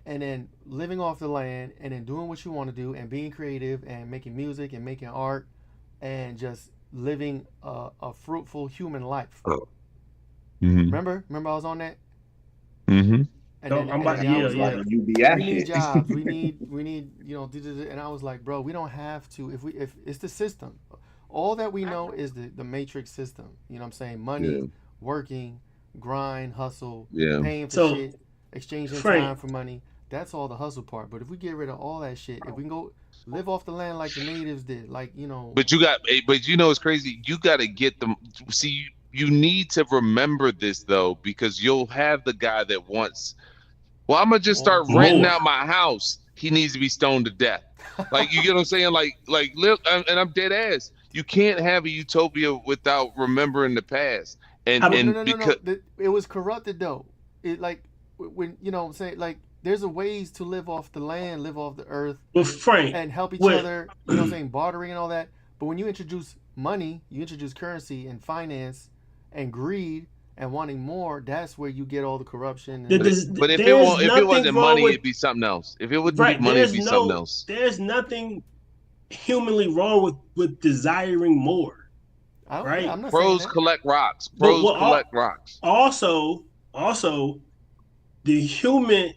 and then living off the land and then doing what you want to do and being creative and making music and making art and just living a fruitful human life? Mm-hmm. Remember I was on that? Mm-hmm. And So then, I'm and about then to, I yeah, was yeah. like, UBI we need shit. jobs. We need, and I was like, bro, we don't have to. If it's the system, all that we know is the matrix system. You know what I'm saying? Money, Yeah. working, grind, hustle, Yeah. paying for So, shit, exchanging Frank, time for money. That's all the hustle part. But if we get rid of all that shit, if we can go live off the land like the natives did, like But you know, it's crazy. You got to get them. See, you need to remember this though, because you'll have the guy that wants. Well, I'm gonna just start renting more. out my house. He needs to be stoned to death. Like, you get what I'm saying? And I'm dead ass. You can't have a utopia without remembering the past. And I'm- and no. because It was corrupted though. It like when what I'm saying, like there's a ways to live off the land, live off the earth, Well, Frank, and help each what- other. You know what I'm saying, bartering and all that. But when you introduce money, you introduce currency and finance and greed and wanting more, that's where you get all the corruption. But And, if there's it nothing wasn't wrong money, with- it'd be something else. If it wouldn't right, be money, it'd there's be no, something else. there's nothing humanly wrong with desiring more. Right. I'm not Bros saying that. collect rocks. Bros what- collect rocks. Also, the human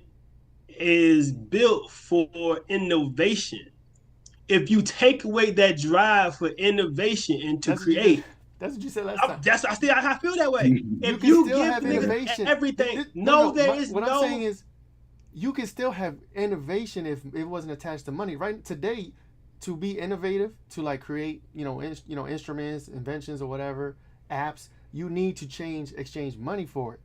is built for innovation. If you take away that drive for innovation and to That's what you create, did. That's what you said last time. I feel that way. If can you still give have niggas innovation. everything, What I'm saying is, you can still have innovation if it wasn't attached to money. Right today, to be innovative, to like create, instruments, inventions, or whatever, apps, you need to exchange money for it.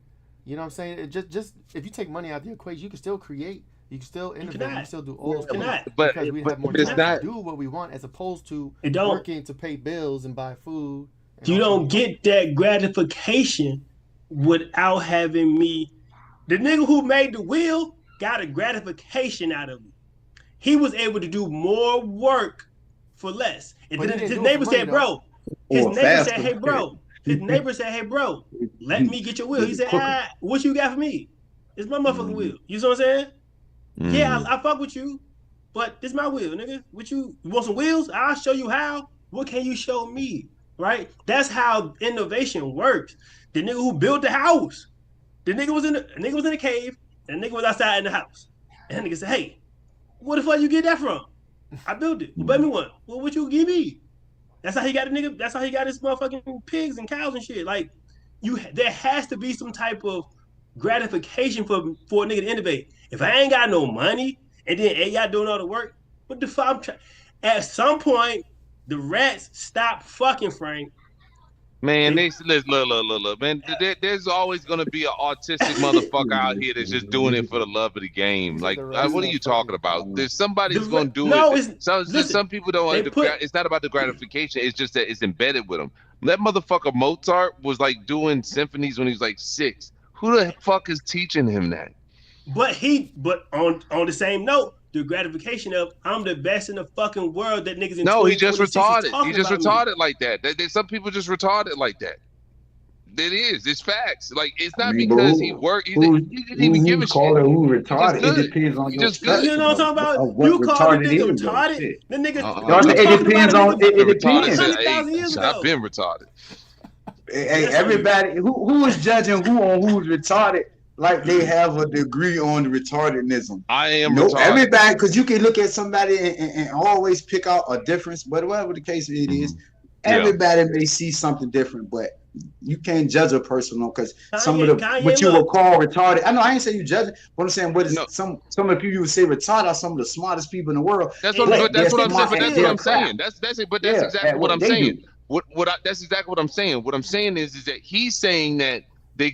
You know what I'm saying? It just if you take money out of the equation, you can still create, you can still innovate, you can still do all those things But because we have more it's time not. to do what we want as opposed to It don't- working to pay bills and buy food. and you all don't that. get that gratification without having me. The nigga who made the wheel got a gratification out of it. He was able to do more work for less. And But then he didn't his do it neighbor for said, money, bro, his Or neighbor faster. said, hey, bro. His neighbor said, hey, bro, let me get your wheel. He said, what you got for me? It's my motherfucking wheel. You see what I'm saying? Yeah, I fuck with you, but this my wheel, nigga. You want some wheels? I'll show you how. What can you show me? Right? That's how innovation works. The nigga who built the house, the nigga was in the cave, and the nigga was outside in the house. And the nigga said, hey, where the fuck you get that from? I built it. But me what? Well, what you give me? That's how he got That's how he got his motherfucking pigs and cows and shit. Like, there has to be some type of gratification for a nigga to innovate. If I ain't got no money and then y'all doing all the work, what the fuck? At some point, the rats stop fucking, Frank. Man, look, man. There's always gonna be an autistic motherfucker out here that's just doing it for the love of the game. You said Like, the rest what are of you the talking fucking- about? There's somebody who's The gonna ra- do no, it. it's- Some listen, people don't. they put- It's not about the gratification. It's just that it's embedded with them. That motherfucker Mozart was like doing symphonies when he was like 6. Who the fuck is teaching him that? But on the same note, the gratification of I'm the best in the fucking world that niggas in No, he just 2026 is retarded. talking He just about me. retarded like that. Some people just retarded like that. It is. It's facts. Like, it's not mean, because but he worked. He who- didn't even give a shit. Call it who retarded. good. It depends on He your just good. perception You know what I'm talking of about? what You call retarded the nigga is, though. retarded. Shit. The nigga. Uh-uh. No, you it talking depends about a on- nigga it depends. 100,000 years ago. I've been retarded. Hey, everybody who is judging who on who's retarded, like they have a degree on the retardedism. I am No, retarded. everybody, because you can look at somebody and always pick out a difference, but whatever the case it is, Yeah. everybody may see something different, but you can't judge a person on because some of Kanye what you look. will call retarded. I know I ain't saying you judge it, but I'm saying what is No. some of the people you would say retarded are some of the smartest people in the world. That's Hey, what, look, but that's what I'm saying. smart But at that's their what I'm craft. saying. That's it. But that's Yeah, exactly at what what I'm they saying. do. That's exactly what I'm saying. What I'm saying is that he's saying that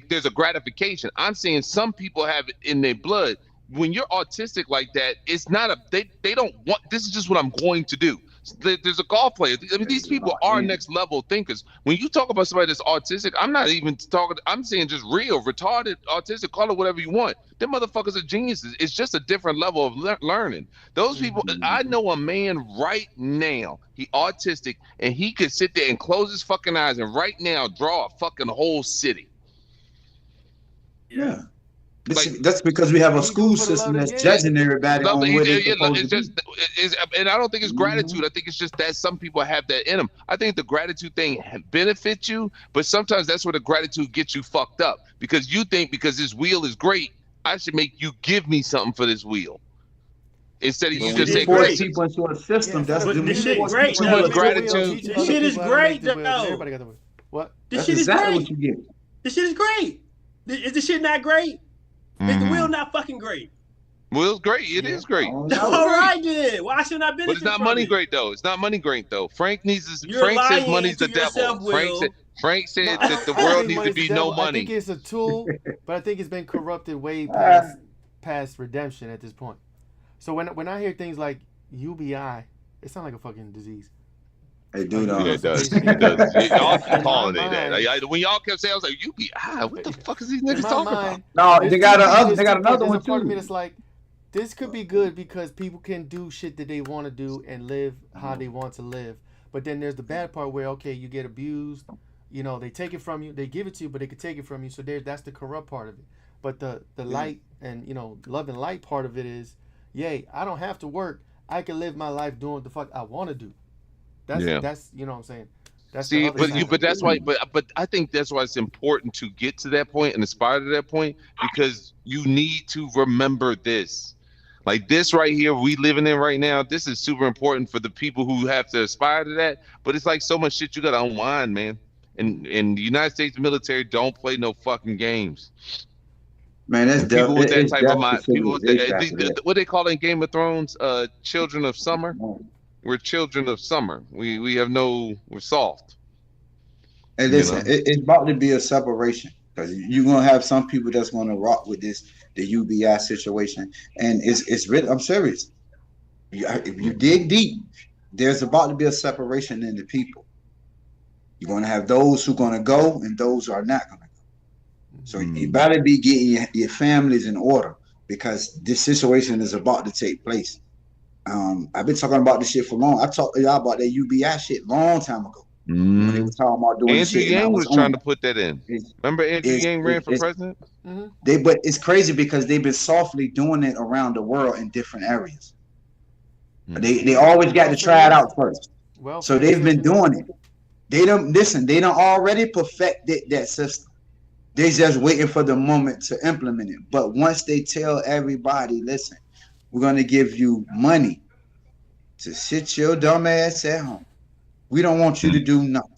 there's a gratification. I'm saying some people have it in their blood. When you're autistic like that, it's not a they don't want. This is just what I'm going to do. There's a golf player. I mean, these people are next level thinkers. When you talk about somebody that's autistic, I'm not even talking. I'm saying just real retarded, autistic. Call it whatever you want. Them motherfuckers are geniuses. It's just a different level of learning. Those people. I know a man right now. He autistic, and he could sit there and close his fucking eyes and right now draw a fucking whole city. Yeah. Like- That's because we have a He school do it for the system love of that's the game. judging everybody No, on but where they're it's supposed to just, and I don't think it's gratitude. Mhm. I think it's just that some people have that in them. I think the gratitude thing benefits you, but sometimes that's where the gratitude gets you fucked up because you think because this wheel is great, I should make you give me something for this wheel. Instead of This you shit just is say, great. Chris, People into a system. Yeah, That's But the this shit force great, people too though. much into a gratitude. Teach This other shit is people how to great, make the wheel, 'cause though. everybody got the wheel. What? This That's shit is exactly great. what you get. This shit is great. Is the shit not great? Is the wheel not fucking great? Wheel's great. It Yeah. is great. Oh, It's no. All great. right then. Why shouldn't I benefit But it's not from money it? great though. It's not money great though. Frank needs his, You're Frank says lying money's the to yourself, devil. Frank Will. said No, I that the don't world think needs to money's the be devil. no I think money. it's a tool, but I think it's been corrupted way Ah. past redemption at this point. So when I hear things like UBI, it sounds like a fucking disease. Hey, dude, Yeah, it does. It It does. Y'all keep In my calling it that. mind- When y'all kept saying, I was like, UBI, what the fuck is these In niggas my talking mind, No, there's they got two- another. there's They got two parts. another There's one a part of me too. that's like, this could be good because people can do shit that they want to do and live how they want to live. But then there's the bad part where, okay, you get abused, you know, they take it from you, they give it to you, but they could take it from you. So that's the corrupt part of it. But the light and, you know, love and light part of it is, yay, I don't have to work. I can live my life doing what the fuck I want to do. That's you know what I'm saying. That's the See, other side. but that's why. But I think that's why it's important to get to that point and aspire to that point, because you need to remember this. Like this right here, we living in right now. This is super important for the people who have to aspire to that. But it's like so much shit you gotta unwind, man. And the United States military don't play no fucking games. Man, that's People with that type of mind, that's the people with the, civilization after what they call in Game of Thrones, children of summer. that. We're children of summer. We're soft. Hey, You listen, know? it's about to be a separation because you're gonna have some people that's gonna rock with the UBI situation, and it's really, I'm serious. If you dig deep, there's about to be a separation in the people. You're gonna have those who are gonna go and those who are not gonna go. So you better be getting your families in order because this situation is about to take place. I've been talking about this shit for long. I talked to y'all about that UBI shit long time ago. When they were talking about doing Andrew shit. and I Yang was on trying it. to put that in. It's- Remember Andrew it's- Yang ran for it's- president? But it's crazy because they've been softly doing it around the world in different areas. They always got to try it out first. Well, So they've been doing it. They don't listen. They don't already perfected that system. They just waiting for the moment to implement it. But once they tell everybody, listen, we're gonna give you money to sit your dumb ass at home. We don't want you to do nothing.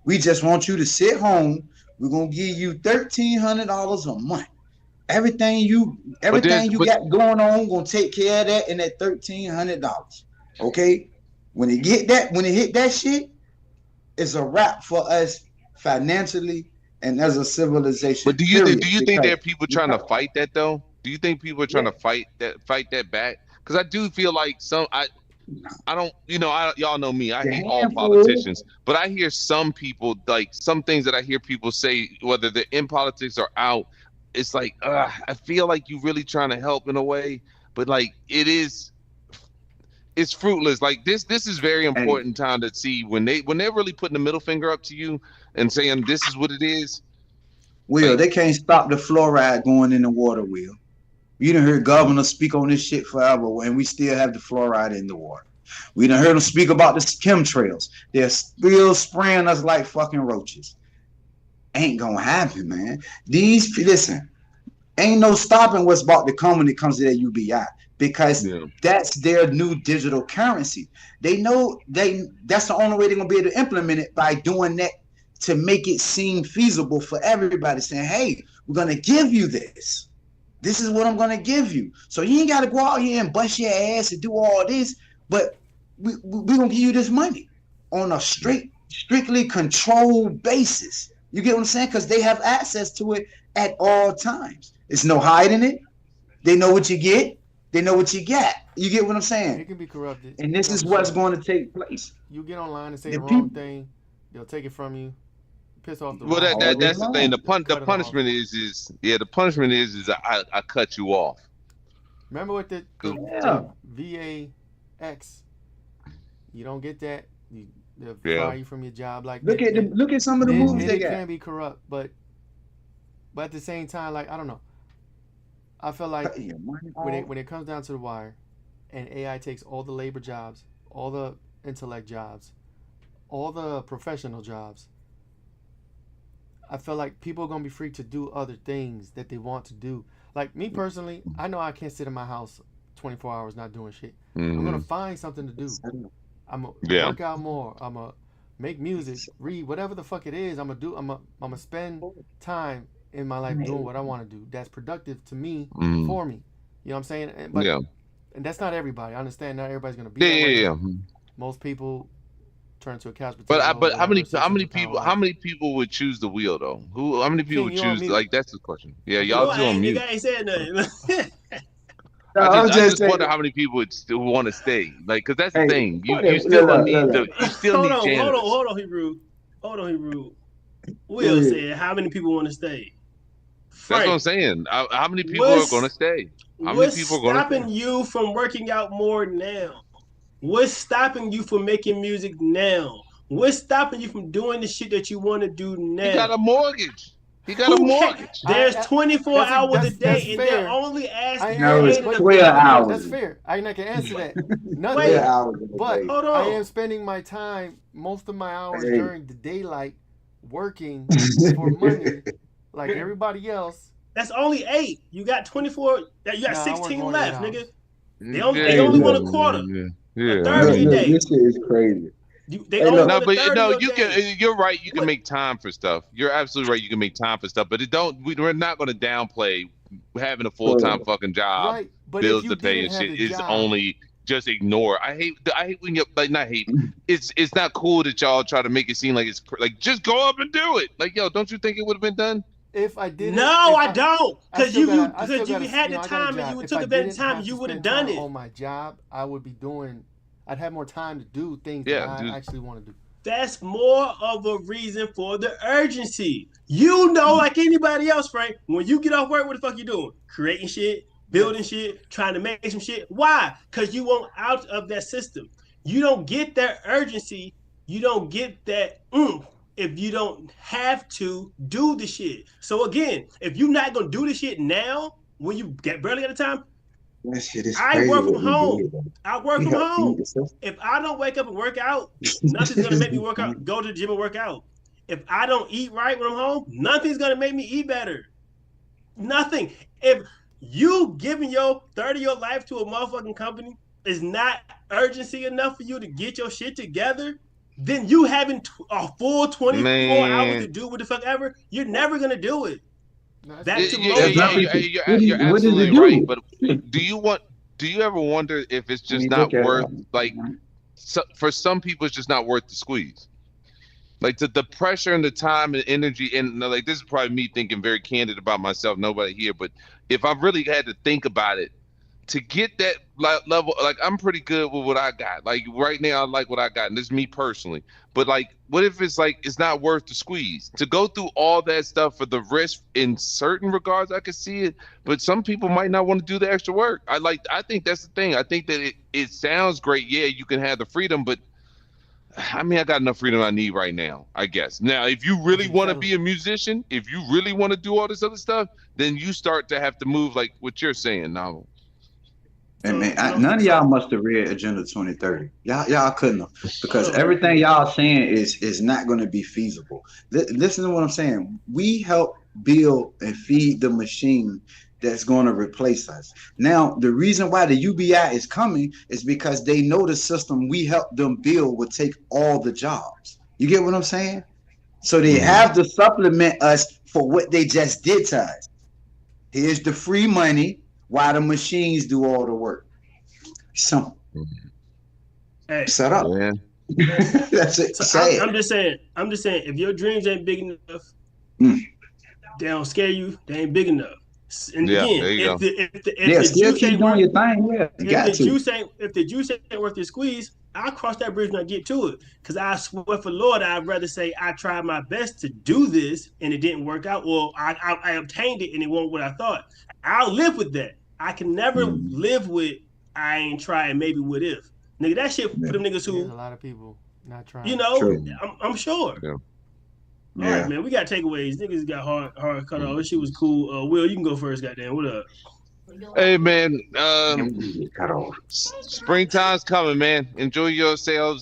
We just want you to sit home. We're gonna give you $1,300 a month. Everything you got going on, gonna take care of that in that $1,300. Okay? When it hit that shit, it's a wrap for us financially and as a civilization. But do you think Because there are people trying to fight that though? Do you think people are trying to fight that back? Because I do feel like I don't, y'all know me. I hate all politicians, but I hear some people, like some things that I hear people say, whether they're in politics or out, it's like, I feel like you really trying to help in a way, but like it's fruitless. Like this is very important time to see when they're really putting the middle finger up to you and saying this is what it is. Will, they can't stop the fluoride going in the water, Will. You done heard governors speak on this shit forever, and we still have the fluoride in the water. We done heard them speak about the chemtrails. They're still spraying us like fucking roaches. Ain't gonna happen, man. Listen, ain't no stopping what's about to come when it comes to that UBI because that's their new digital currency. They know that's the only way they're gonna be able to implement it by doing that to make it seem feasible for everybody, saying, hey, we're gonna give you this. This is what I'm gonna give you. So you ain't gotta go out here and bust your ass and do all this, but we're gonna give you this money on a strictly controlled basis. You get what I'm saying? Because they have access to it at all times. There's no hiding it. They know what you get. They know what you got. You get what I'm saying? It can be corrupted. And this is what's going to take place. You get online and say the wrong thing, they'll take it from you. Piss off the Well, that's the thing. The punishment is the punishment is I cut you off. Remember what the VAX? You don't get that. They'll fire you from your job. Like look at some of the moves they got. It can be corrupt, but at the same time, like I don't know. I feel like when it comes down to the wire, and AI takes all the labor jobs, all the intellect jobs, all the professional jobs, I feel like people are gonna be free to do other things that they want to do. Like me personally, I know I can't sit in my house 24 hours not doing shit. Mhm. I'm gonna find something to do. I'm gonna Yeah. work out more. I'm gonna make music, read, whatever the fuck it is. I'm gonna spend time in my life doing what I want to do. That's productive to me, Mhm. for me. You know what I'm saying? But Yeah. and that's not everybody. I understand not everybody's gonna be Yeah, that way. yeah, yeah. Most people turn to a couch But potato. but how many whatever, how many people would choose the wheel though? How many people King, would you on choose mute. like that's the question. Yeah, Okay. y'all No, two on mute. nigga ain't saying nothing. I just saying- wonder how many people would still want to stay. Like, cause that's the Hey, thing. You whatever. still Look, need look. you still need janitors. hold on, Hebrew. Will Yeah. said, how many people want to stay? That's what I'm Frank, saying. How many people what's- are gonna stay? How many what's people are gonna stopping stay? you from working out more now? What's stopping you from making music now? What's stopping you from doing the shit that you want to do now? He got a mortgage. He got a Who mortgage. There's 24 hours a day, that's and fair. they're only asking. No, it's you to 12 do it. hours. That's fair. I can answer that. Nothing. Wait. But Hold on. I am spending my time, most of my hours Hey. during the daylight, working for money, like everybody else. That's only 8. You got 24. You got Nah, I work 16 more than left, 8 nigga. hours. They only Hey, want a look. quarter. Yeah. A third of your day. This shit is crazy. They Hey, only look. want No, a but third no, of your you day. can. You're right. You can What? make time for stuff. You're absolutely right. You can make time for stuff, but we're not going to downplay having a full time fucking job, Right. But bills if you to pay didn't and have shit the is job, only just ignore. I hate when you like not hate. It's not cool that y'all try to make it seem like it's like just go up and do it. Like yo, don't you think it would have been done? if I didn't, No, if I don't. I Because still you gotta- I still because you gotta- had you know, the I got a time and job. you If took I advantage of didn't time, have you to would have spend done time it. on my job, I would be doing. I'd have more time to do things Yeah, that I dude. actually want to do. That's more of a reason for the urgency. You know, like anybody else, Frank, when you get off work, what the fuck you doing? Creating shit, building shit, trying to make some shit. Why? Because you want out of that system. You don't get that urgency. You don't get that if you don't have to do the shit. So again, if you're not gonna do the shit now, when you get barely at a time, That shit is I crazy. work from what we home. did, though. I work We from helped feed home. the system. If I don't wake up and work out, nothing's gonna make me work out. Go to the gym and work out. If I don't eat right when I'm home, nothing's gonna make me eat better. Nothing. If you giving your 30 of your life to a motherfucking company is not urgency enough for you to get your shit together, then you having a full 24 hours to do what the fuck ever, you're never gonna do it. No, Back to Yeah, most nothing you're, to- you're, what do you- you're what does it absolutely do? right. But do you ever wonder if it's When just you not look at it, worth like for some people it's just not worth the squeeze? Like the pressure and the time and energy and like this is probably me thinking very candid about myself. Nobody here, but if I really had to think about it, to get that level, like I'm pretty good with what I got. Like right now, I like what I got, and this is me personally. But like, what if it's like it's not worth the squeeze to go through all that stuff for the risk? In certain regards, I could see it, but some people might not want to do the extra work. I think that's the thing. I think that it sounds great. Yeah, you can have the freedom, but I mean, I got enough freedom I need right now, I guess. Now, if you really want to be a musician, if you really want to do all this other stuff, then you start to have to move like what you're saying now. And man, none of y'all must have read Agenda 2030. Y'all couldn't have, because everything y'all saying is not going to be feasible. Listen to what I'm saying. We help build and feed the machine that's going to replace us. Now, the reason why the UBI is coming is because they know the system we help them build will take all the jobs. You get what I'm saying? So they have to supplement us for what they just did to us. Here's the free money while the machines do all the work. Simple. Hey, Set up. Yeah. That's it. so I'm just saying, if your dreams ain't big enough, they don't scare you, they ain't big enough. And Yeah, again, there you go. if the still juice keep ain't doing worth, your thing. Yeah, you got to. if the juice ain't worth the squeeze, I'll cross that bridge when I get to it. Because I swear for Lord, I'd rather say I tried my best to do this and it didn't work out. Well, I obtained it and it wasn't what I thought. I'll live with that. I can never live with I ain't trying, maybe what if. Nigga, that shit for them niggas There's a who, lot of people not trying. you know, True. I'm sure. Yeah. All right, man, we got takeaways. Niggas got hard cut off. This shit was cool. Will, you can go first, goddamn. What up? Hey man, Cut off. springtime's coming, man. Enjoy yourselves.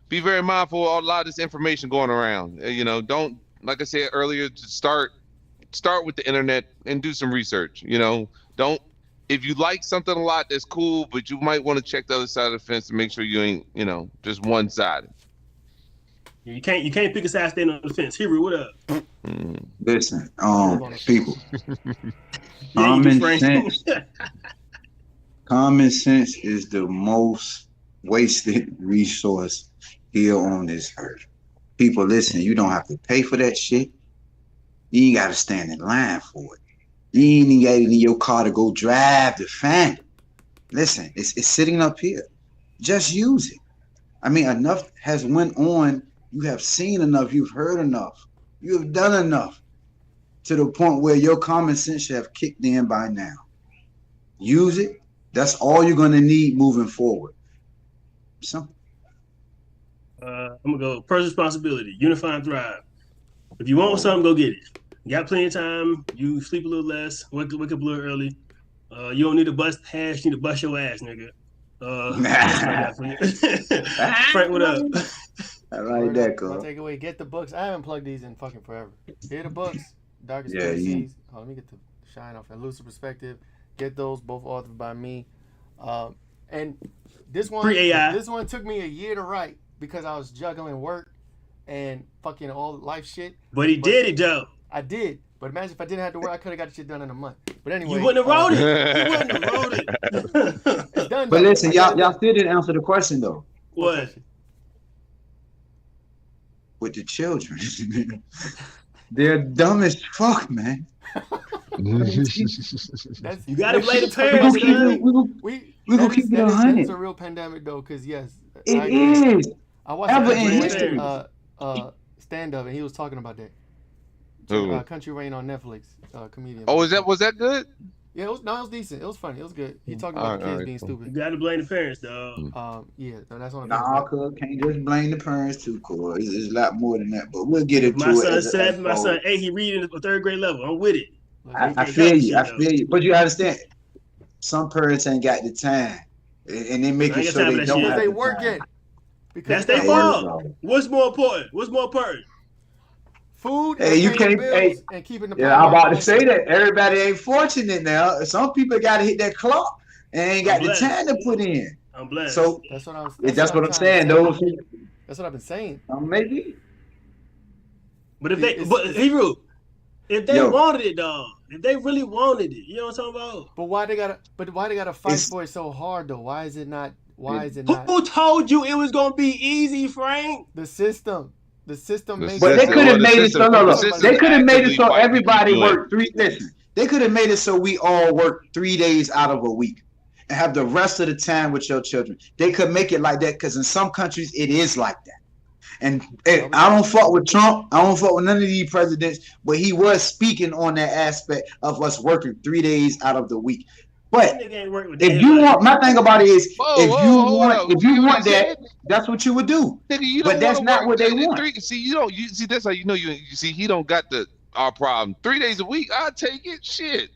Be very mindful of a lot of this information going around. You know, don't, like I said earlier, to start start with the internet and do some research. You know, don't if you like something a lot, that's cool, but you might want to check the other side of the fence to make sure you ain't, you know, just one sided. You can't pick a side stand on the fence. Hero, what up? Listen, people. Yeah, you do, Common Frank. sense. Common sense is the most wasted resource here on this earth. People, listen, you don't have to pay for that shit. You ain't got to stand in line for it. You ain't even got it in your car to go drive to find it. Listen, it's sitting up here. Just use it. I mean, enough has went on. You have seen enough. You've heard enough. You have done enough to the point where your common sense should have kicked in by now. Use it. That's all you're going to need moving forward. Simple. I'm going to go personal responsibility, unify and thrive. If you want something, go get it. You got plenty of time. You sleep a little less, wake up a little early. You don't need to bust hash, you need to bust your ass, nigga. Frank, what up? I like that, My girl. takeaway: get the books. I haven't plugged these in fucking forever. Get the books. Darkest Yeah, Fantasies. Oh, let me get the shine off. And Lucid Perspective. Get those, both authored by me. And this one, Pre-AI. this one took me a year to write because I was juggling work and fucking all life shit. But he did it, though. I did, but imagine if I didn't have to work, I could have got the shit done in a month. But anyway, You wouldn't have wrote it. You wouldn't have wrote it. It's done. But though. listen, I got it y'all done. still didn't answer the question, though, What? with the children. They're dumb as fuck, man. That's, You gotta blame the We parents, gonna man. keep it- we gonna keep it that 100. is a real pandemic though, because yes, It is. I watched Ever a in history. stand up, and he was talking about that. Who? Country Rain on Netflix, comedian. Oh, was that good? Yeah, it was decent. It was funny. It was good. He talking All about right, the kids all being right, cool. You stupid. gotta blame the parents, dog. Yeah, no, that's on. Nah, cuz can't just blame the parents too, cuz. It's a lot more than that, but we'll get into My it. son as 7, my as son 8, he reading at the 3rd grade level. I'm with it. I feel you. I feel you. But you understand, some parents ain't got the time, and they making I ain't got sure time they for that don't shit. have they the work time. it. Because That's their fault. What's more important? Food. Hey, and you paying can't- bills hey, and keeping the. Yeah, I'm about to say that everybody ain't fortunate now. Some people got to hit that clock and ain't got I'm the blessed. time to put in. I'm blessed. So That's what I'm. that's what I'm trying to saying. say. Those That's what I've been saying. maybe. But if It's- Hebrew, if they Yo. wanted it, dog, if they really wanted it, you know what I'm talking about? But why they gotta fight It's- for it so hard though? Why is it not? Why is it Who not told you it was gonna be easy, Frank? the system? The system The makes. But they system- could well, have the made it system- so the look. system's They could have made it actively so fighting everybody people in. worked 3. Listen, they could have made it so we all work 3 days out of a week and have the rest of the time with your children. They could make it like that because in some countries it is like that. And I don't fuck with Trump. I don't fuck with none of these presidents, but he was speaking on that aspect of us working 3 days out of the week. That But nigga ain't working with if you everybody. want, my thing about it is, Whoa, if whoa, you hold want, up. if See you what want he that, said? that's what you would do. Nigga, you But don't that's wanna not work what they in want. 3. See, you don't. You see, that's how you know you see. He don't got our problem. 3 days a week, I'll take it. Shit.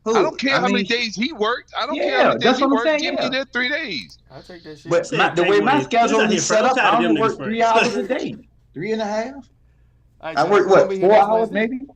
Who? I don't care how many mean, days he worked. I don't care Yeah, how many days that's he what I'm worked. saying, Give yeah. me that 3 days. I take that shit. But Said the way my takeaway. schedule This out is here, set I'm up, tired I of them only niggas, work Frank. 3 hours a day, 3.5. All right, I y'all, work we're gonna what, be here 4 next hours Wednesday. maybe?